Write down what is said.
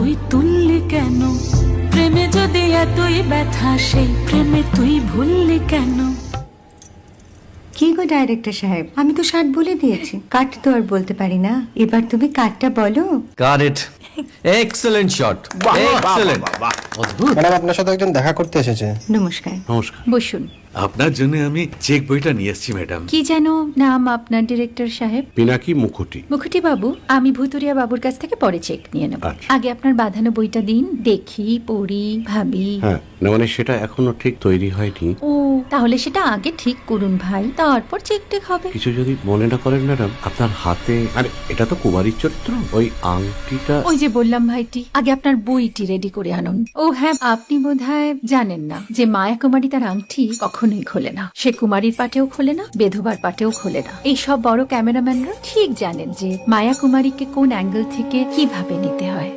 তুই তুললি কেন? প্রেমে যদি এতই ব্যথা, সেই প্রেমে তুই ভুললি কেন? কি গো ডাইরেক্টর সাহেব, আমি তো 60 বলে দিয়েছি, কাট তো আর বলতে পারি না। এবার তুমি কাটটা বলো। Got it, excellent shot, excellent. অদ্ভুত। ম্যাডাম, আপনার সাথে একজন দেখা করতে এসেছে। নমস্কার। নমস্কার। বসুন। আপনার জন্য আমি চেক বইটা নিয়ে এসেছি ম্যাডাম। কি যেন নাম আপনার ডিরেক্টর সাহেব? পিনাকি মুখোটি। মুখুটি বাবু, আমি ভুতুরিয়া বাবুর কাছ থেকে পরে চেক নিয়ে নেব। আচ্ছা। আগে আপনার বাঁধানো বইটা দিন, দেখি, পড়ি, ভাবি। হ্যাঁ, না মানে সেটা এখনো ঠিক তৈরি হয়নি। ও, তাহলে সেটা আগে ঠিক করুন ভাই, তারপর চেক টেক হবে। কিছু যদি মনে না করেন ম্যাডাম, আপনার হাতে, আরে এটা তো কুমারীর চরিত্র, ওই আংটিটা। ওই যে বললাম ভাইটি, আগে আপনার বইটি রেডি করে আনুন। ও হ্যাঁ, আপনি বোধহয় জানেন না যে মায়া কুমারী তার আংটি কখনোই খোলে না। সে কুমারীর পাটেও খোলে না, বেধবার পাটেও খোলে না। এই সব বড় ক্যামেরাম্যানরা ঠিক জানেন যে মায়া কুমারীকে কোন অ্যাঙ্গেল থেকে কিভাবে নিতে হয়।